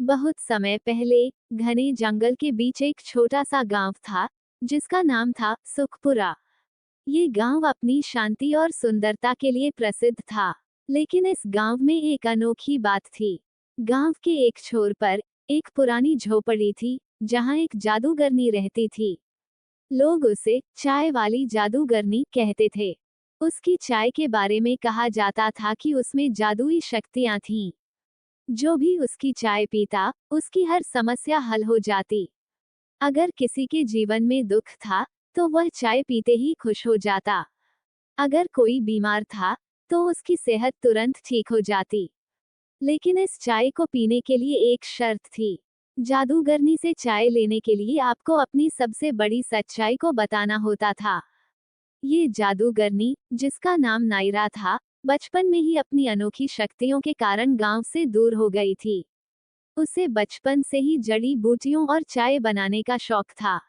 बहुत समय पहले घने जंगल के बीच एक छोटा सा गांव था, जिसका नाम था सुखपुरा। ये गांव अपनी शांति और सुंदरता के लिए प्रसिद्ध था। लेकिन इस गांव में एक अनोखी बात थी। गांव के एक छोर पर एक पुरानी झोपड़ी थी, जहां एक जादूगरनी रहती थी। लोग उसे चाय वाली जादूगरनी कहते थे। उसकी चाय के बारे में कहा जाता था कि उसमें जादुई शक्तियां थीं। जो भी उसकी चाय पीता, उसकी हर समस्या हल हो जाती। अगर किसी के जीवन में दुख था, तो वह चाय पीते ही खुश हो जाता। अगर कोई बीमार था, तो उसकी सेहत तुरंत ठीक हो जाती। लेकिन इस चाय को पीने के लिए एक शर्त थी। जादूगरनी से चाय लेने के लिए आपको अपनी सबसे बड़ी सच्चाई को बताना होता था। ये जादूगरनी, जिसका नाम नायरा था, बचपन में ही अपनी अनोखी शक्तियों के कारण गांव से दूर हो गई थी। उसे बचपन से ही जड़ी बूटियों और चाय बनाने का शौक था।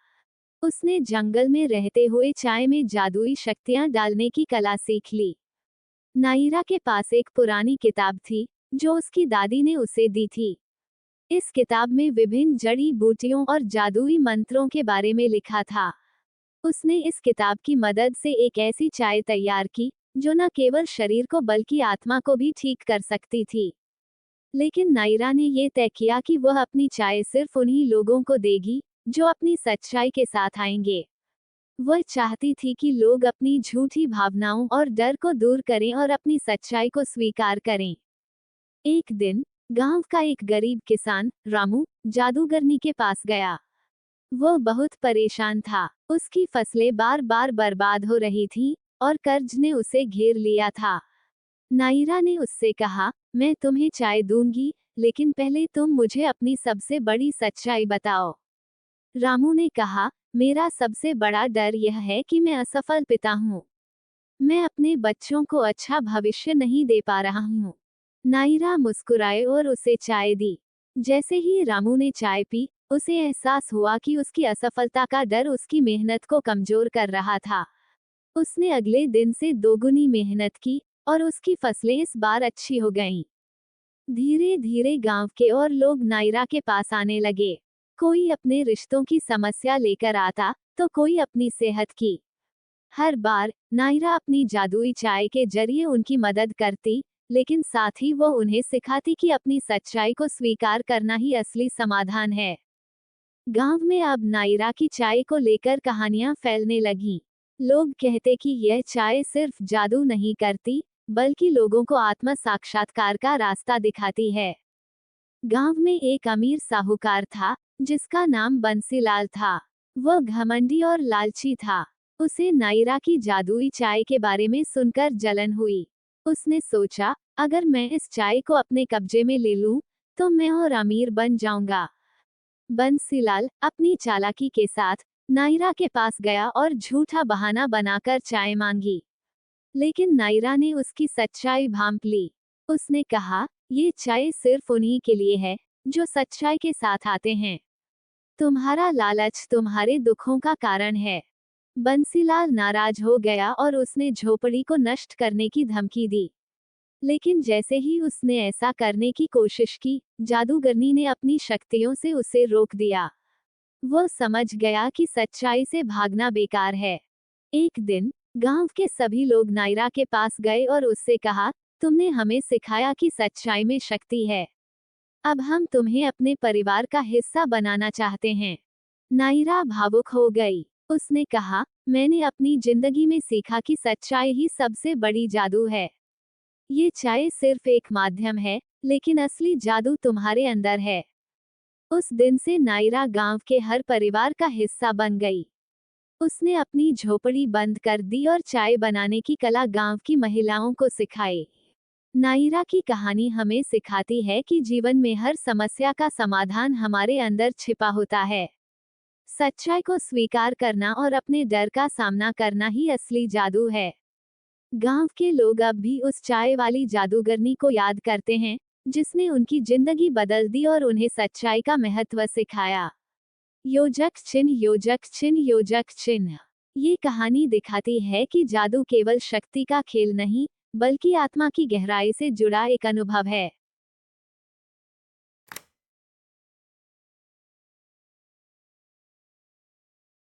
उसने जंगल में रहते हुए चाय में जादुई शक्तियां डालने की कला सीख ली। नायरा के पास एक पुरानी किताब थी, जो उसकी दादी ने उसे दी थी। इस किताब में विभिन्न जड़ी बूटियों और जादुई मंत्रों के बारे में लिखा था। उसने इस किताब की मदद से एक ऐसी चाय तैयार की, जो न केवल शरीर को बल्कि आत्मा को भी ठीक कर सकती थी। लेकिन नायरा ने ये तय किया कि वह अपनी चाय सिर्फ उन्हीं लोगों को देगी, जो अपनी सच्चाई के साथ आएंगे। वह चाहती थी कि लोग अपनी झूठी भावनाओं और डर को दूर करें और अपनी सच्चाई को स्वीकार करें। एक दिन गांव का एक गरीब किसान रामू जादूगरनी के पास गया। वह बहुत परेशान था। उसकी फसलें बार बार बर्बाद हो रही थीं, और कर्ज ने उसे घेर लिया था। नायरा ने उससे कहा, मैं तुम्हें चाय दूंगी, लेकिन पहले तुम मुझे अपनी सबसे बड़ी सच्चाई बताओ। रामू ने कहा, मेरा सबसे बड़ा डर यह है कि मैं असफल पिता हूँ। मैं अपने बच्चों को अच्छा भविष्य नहीं दे पा रहा हूँ। नायरा मुस्कुराए और उसे चाय दी। जैसे ही रामू ने चाय पी, उसे एहसास हुआ कि उसकी असफलता का डर उसकी मेहनत को कमजोर कर रहा था। उसने अगले दिन से दोगुनी मेहनत की, और उसकी फसलें इस बार अच्छी हो गईं। धीरे धीरे गांव के और लोग नायरा के पास आने लगे। कोई अपने रिश्तों की समस्या लेकर आता, तो कोई अपनी सेहत की। हर बार नायरा अपनी जादुई चाय के जरिए उनकी मदद करती, लेकिन साथ ही वो उन्हें सिखाती कि अपनी सच्चाई को स्वीकार करना ही असली समाधान है। गांव में अब नायरा की चाय को लेकर कहानियां फैलने लगीं। लोग कहते कि यह चाय सिर्फ जादू नहीं करती, बल्कि लोगों को आत्म साक्षात्कार का रास्ता दिखाती है। गांव में एक अमीर साहूकार था, जिसका नाम बंसीलाल था। वह घमंडी और लालची था। उसे नायरा की जादुई चाय के बारे में सुनकर जलन हुई। उसने सोचा, अगर मैं इस चाय को अपने कब्जे में ले लूं, तो मैं और अमीर बन जाऊंगा। बंसीलाल अपनी चालाकी के साथ नायरा के पास गया और झूठा बहाना बनाकर चाय मांगी। लेकिन नायरा ने उसकी सच्चाई भांप ली। उसने कहा, ये चाय सिर्फ उन्हीं के लिए है, जो सच्चाई के साथ आते हैं। तुम्हारा लालच तुम्हारे दुखों का कारण है। बंसीलाल नाराज हो गया और उसने झोपड़ी को नष्ट करने की धमकी दी। लेकिन जैसे ही उसने ऐसा करने की कोशिश की, जादूगरनी ने अपनी शक्तियों से उसे रोक दिया। वह समझ गया कि सच्चाई से भागना बेकार है। एक दिन गांव के सभी लोग नायरा के पास गए और उससे कहा, तुमने हमें सिखाया कि सच्चाई में शक्ति है। अब हम तुम्हें अपने परिवार का हिस्सा बनाना चाहते हैं। नायरा भावुक हो गई। उसने कहा, मैंने अपनी जिंदगी में सीखा कि सच्चाई ही सबसे बड़ी जादू है। ये चाय सिर्फ एक माध्यम है, लेकिन असली जादू तुम्हारे अंदर है। उस दिन से नायरा गांव के हर परिवार का हिस्सा बन गई। उसने अपनी झोपड़ी बंद कर दी और चाय बनाने की कला गांव की महिलाओं को सिखाई। नायरा की कहानी हमें सिखाती है कि जीवन में हर समस्या का समाधान हमारे अंदर छिपा होता है। सच्चाई को स्वीकार करना और अपने डर का सामना करना ही असली जादू है। गांव के लोग अब भी उस चाय वाली जादूगरनी को याद करते हैं, जिसने उनकी जिंदगी बदल दी और उन्हें सच्चाई का महत्व सिखाया। योजक चिन्ह, योजक चिन्ह, योजक चिन्ह। ये कहानी दिखाती है कि जादू केवल शक्ति का खेल नहीं, बल्कि आत्मा की गहराई से जुड़ा एक अनुभव है।